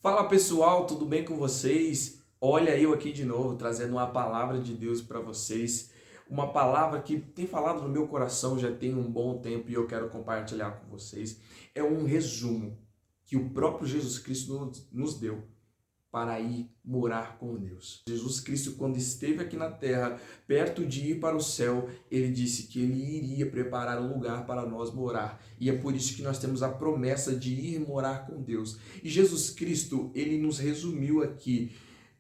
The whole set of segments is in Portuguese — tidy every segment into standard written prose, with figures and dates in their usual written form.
Fala pessoal, tudo bem com vocês? Olha eu aqui de novo trazendo uma palavra de Deus para vocês, uma palavra que tem falado no meu coração já tem um bom tempo e eu quero compartilhar com vocês. É um resumo que o próprio Jesus Cristo nos deu para ir morar com Deus. Jesus Cristo, quando esteve aqui na terra, perto de ir para o céu, ele disse que ele iria preparar um lugar para nós morar. E é por isso que nós temos a promessa de ir morar com Deus. E Jesus Cristo, ele nos resumiu aqui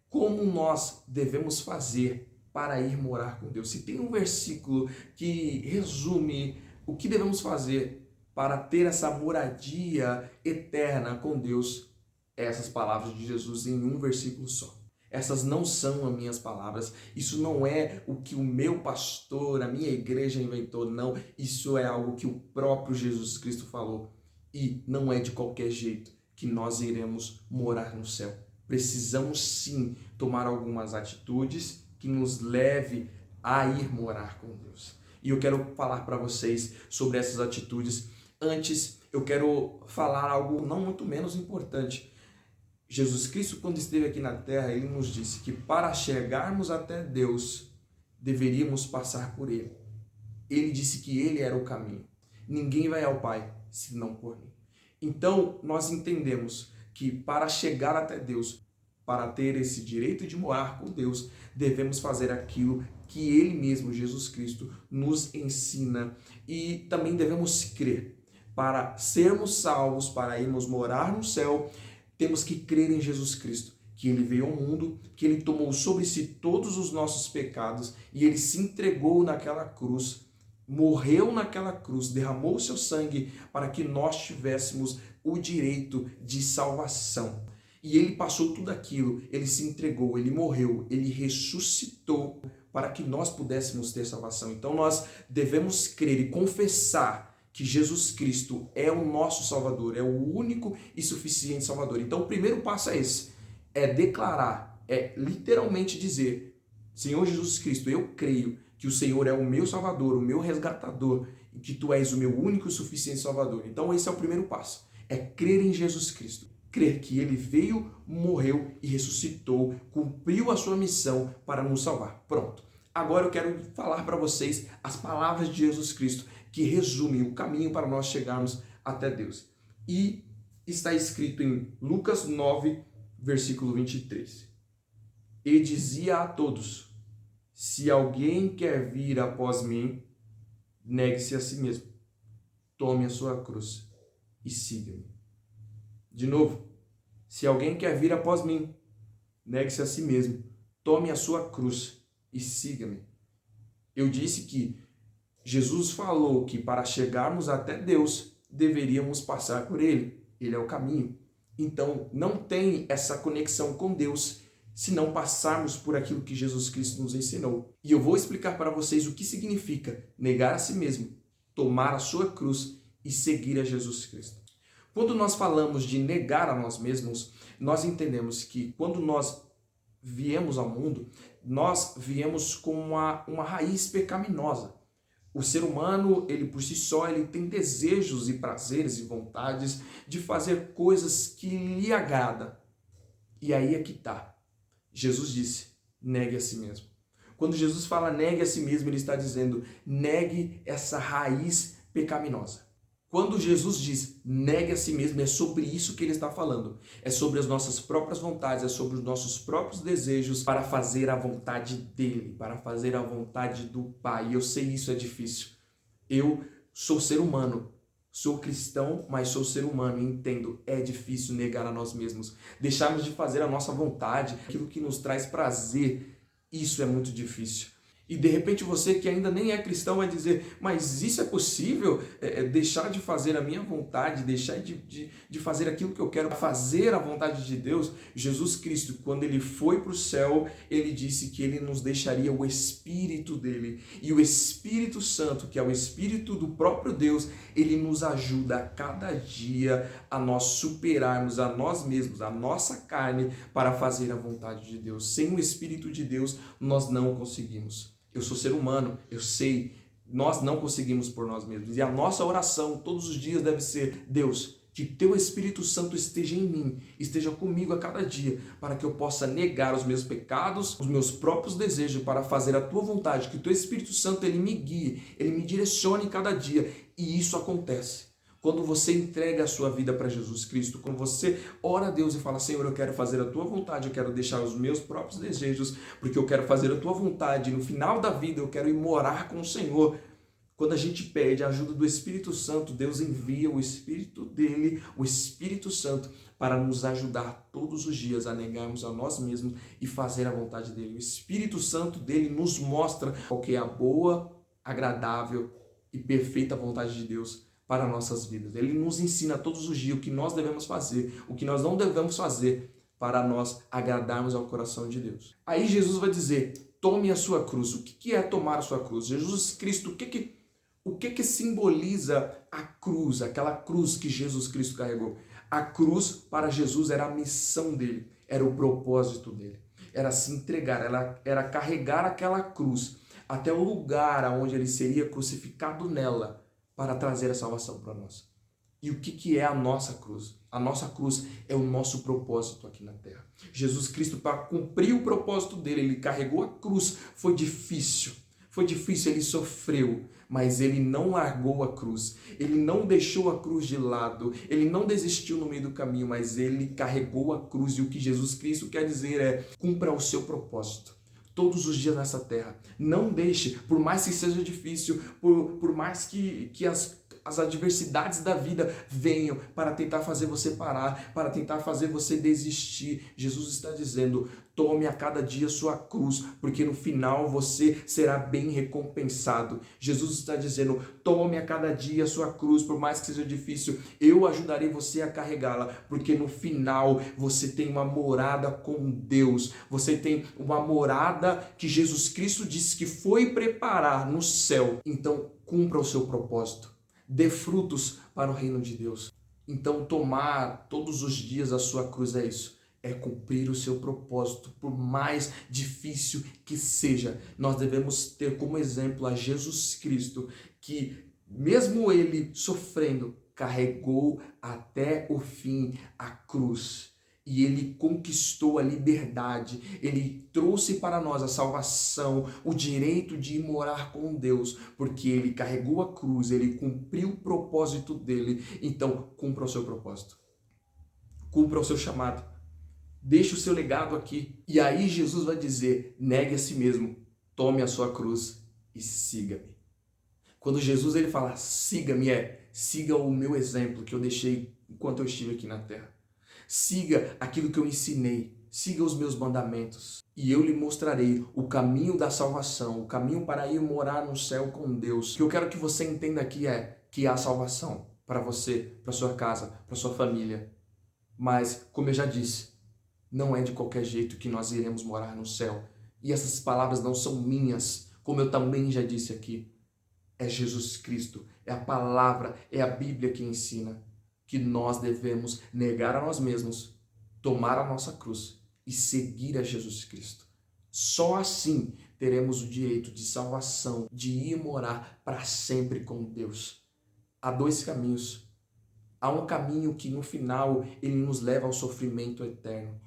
como nós devemos fazer para ir morar com Deus. Se tem um versículo que resume o que devemos fazer para ter essa moradia eterna com Deus, essas palavras de Jesus em um versículo só. Essas não são as minhas palavras, isso não é o que o meu pastor, a minha igreja inventou, não. Isso é algo que o próprio Jesus Cristo falou. E não é de qualquer jeito que nós iremos morar no céu. Precisamos sim tomar algumas atitudes que nos leve a ir morar com Deus. E eu quero falar para vocês sobre essas atitudes. Antes, eu quero falar algo não muito menos importante. Jesus Cristo, quando esteve aqui na terra, ele nos disse que para chegarmos até Deus, deveríamos passar por ele. Ele disse que ele era o caminho. Ninguém vai ao Pai senão por mim. Então, nós entendemos que para chegar até Deus, para ter esse direito de morar com Deus, devemos fazer aquilo que ele mesmo, Jesus Cristo, nos ensina. E também devemos crer. Para sermos salvos, para irmos morar no céu, temos que crer em Jesus Cristo, que ele veio ao mundo, que ele tomou sobre si todos os nossos pecados e ele se entregou naquela cruz, morreu naquela cruz, derramou o seu sangue para que nós tivéssemos o direito de salvação. E ele passou tudo aquilo, ele se entregou, ele morreu, ele ressuscitou para que nós pudéssemos ter salvação. Então nós devemos crer e confessar que Jesus Cristo é o nosso Salvador, é o único e suficiente Salvador. Então o primeiro passo é esse, é declarar, é literalmente dizer: Senhor Jesus Cristo, eu creio que o Senhor é o meu Salvador, o meu resgatador, e que Tu és o meu único e suficiente Salvador. Então esse é o primeiro passo, é crer em Jesus Cristo. Crer que Ele veio, morreu e ressuscitou, cumpriu a sua missão para nos salvar. Pronto. Agora eu quero falar para vocês as palavras de Jesus Cristo que resumem o caminho para nós chegarmos até Deus. E está escrito em Lucas 9, versículo 23. E dizia a todos: se alguém quer vir após mim, negue-se a si mesmo, tome a sua cruz e siga-me. De novo, se alguém quer vir após mim, negue-se a si mesmo, tome a sua cruz e siga-me. Eu disse que Jesus falou que para chegarmos até Deus, deveríamos passar por Ele. Ele é o caminho. Então, não tem essa conexão com Deus se não passarmos por aquilo que Jesus Cristo nos ensinou. E eu vou explicar para vocês o que significa negar a si mesmo, tomar a sua cruz e seguir a Jesus Cristo. Quando nós falamos de negar a nós mesmos, nós entendemos que quando nós viemos ao mundo, nós viemos com uma raiz pecaminosa. O ser humano, ele por si só, ele tem desejos e prazeres e vontades de fazer coisas que lhe agradam. E aí é que está. Jesus disse: negue a si mesmo. Quando Jesus fala negue a si mesmo, ele está dizendo: negue essa raiz pecaminosa. Quando Jesus diz negue a si mesmo, é sobre isso que ele está falando. É sobre as nossas próprias vontades, é sobre os nossos próprios desejos para fazer a vontade dele, para fazer a vontade do Pai. E eu sei isso é difícil. Eu sou ser humano, sou cristão, mas sou ser humano e entendo, é difícil negar a nós mesmos. Deixarmos de fazer a nossa vontade, aquilo que nos traz prazer, isso é muito difícil. E de repente você que ainda nem é cristão vai dizer: mas isso é possível? Deixar de fazer a minha vontade, deixar de fazer aquilo que eu quero, fazer a vontade de Deus? Jesus Cristo, quando ele foi para o céu, ele disse que ele nos deixaria o Espírito dele. E o Espírito Santo, que é o Espírito do próprio Deus, ele nos ajuda a cada dia a nós superarmos a nós mesmos, a nossa carne, para fazer a vontade de Deus. Sem o Espírito de Deus, nós não conseguimos. Eu sou ser humano, eu sei, nós não conseguimos por nós mesmos. E a nossa oração todos os dias deve ser: Deus, que teu Espírito Santo esteja em mim, esteja comigo a cada dia, para que eu possa negar os meus pecados, os meus próprios desejos, para fazer a tua vontade, que o teu Espírito Santo ele me guie, ele me direcione cada dia. E isso acontece quando você entrega a sua vida para Jesus Cristo, quando você ora a Deus e fala: Senhor, eu quero fazer a tua vontade, eu quero deixar os meus próprios desejos, porque eu quero fazer a tua vontade, e no final da vida eu quero ir morar com o Senhor. Quando a gente pede a ajuda do Espírito Santo, Deus envia o Espírito dele, o Espírito Santo, para nos ajudar todos os dias a negarmos a nós mesmos e fazer a vontade dele. O Espírito Santo dele nos mostra qual que é a boa, agradável e perfeita vontade de Deus para nossas vidas. Ele nos ensina todos os dias o que nós devemos fazer, o que nós não devemos fazer para nós agradarmos ao coração de Deus. Aí Jesus vai dizer: tome a sua cruz. O que é tomar a sua cruz? Jesus Cristo, o que simboliza a cruz, aquela cruz que Jesus Cristo carregou? A cruz para Jesus era a missão dele, era o propósito dele, era se entregar, era carregar aquela cruz até o lugar onde ele seria crucificado nela para trazer a salvação para nós. E o que é a nossa cruz? A nossa cruz é o nosso propósito aqui na terra. Jesus Cristo, para cumprir o propósito dele, ele carregou a cruz. Foi difícil, ele sofreu, mas ele não largou a cruz, ele não deixou a cruz de lado, ele não desistiu no meio do caminho, mas ele carregou a cruz. E o que Jesus Cristo quer dizer é: cumpra o seu propósito todos os dias nessa terra. Não deixe, por mais que seja difícil, por mais que as adversidades da vida venham para tentar fazer você parar, para tentar fazer você desistir. Jesus está dizendo: tome a cada dia sua cruz, porque no final você será bem recompensado. Jesus está dizendo: tome a cada dia sua cruz, por mais que seja difícil, eu ajudarei você a carregá-la, porque no final você tem uma morada com Deus, você tem uma morada que Jesus Cristo disse que foi preparar no céu. Então cumpra o seu propósito. Dê frutos para o reino de Deus. Então tomar todos os dias a sua cruz é isso. É cumprir o seu propósito, por mais difícil que seja. Nós devemos ter como exemplo a Jesus Cristo, que mesmo ele sofrendo, carregou até o fim a cruz. E ele conquistou a liberdade, ele trouxe para nós a salvação, o direito de ir morar com Deus, porque ele carregou a cruz, ele cumpriu o propósito dele. Então, cumpra o seu propósito, cumpra o seu chamado, deixe o seu legado aqui. E aí Jesus vai dizer: negue a si mesmo, tome a sua cruz e siga-me. Quando Jesus ele fala siga-me, siga o meu exemplo que eu deixei enquanto eu estive aqui na terra. Siga aquilo que eu ensinei, siga os meus mandamentos, e eu lhe mostrarei o caminho da salvação, o caminho para ir morar no céu com Deus. O que eu quero que você entenda aqui é que há salvação para você, para sua casa, para sua família. Mas, como eu já disse, não é de qualquer jeito que nós iremos morar no céu. E essas palavras não são minhas, como eu também já disse aqui. É Jesus Cristo, é a palavra, é a Bíblia que ensina que nós devemos negar a nós mesmos, tomar a nossa cruz e seguir a Jesus Cristo. Só assim teremos o direito de salvação, de ir morar para sempre com Deus. Há dois caminhos. Há um caminho que no final ele nos leva ao sofrimento eterno.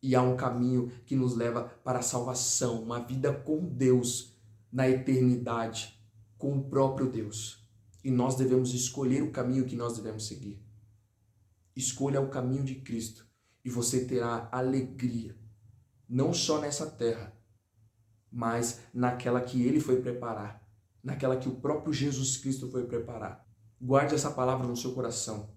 E há um caminho que nos leva para a salvação, uma vida com Deus na eternidade, com o próprio Deus. E nós devemos escolher o caminho que nós devemos seguir. Escolha o caminho de Cristo e você terá alegria, não só nessa terra, mas naquela que Ele foi preparar, naquela que o próprio Jesus Cristo foi preparar. Guarde essa palavra no seu coração.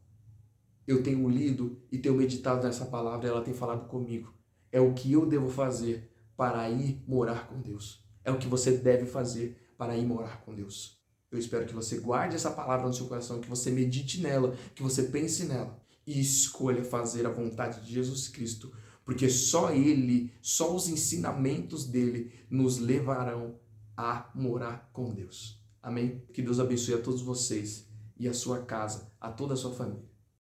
Eu tenho lido e tenho meditado nessa palavra e ela tem falado comigo. É o que eu devo fazer para ir morar com Deus. É o que você deve fazer para ir morar com Deus. Eu espero que você guarde essa palavra no seu coração, que você medite nela, que você pense nela e escolha fazer a vontade de Jesus Cristo, porque só Ele, só os ensinamentos dele nos levarão a morar com Deus. Amém? Que Deus abençoe a todos vocês e a sua casa, a toda a sua família.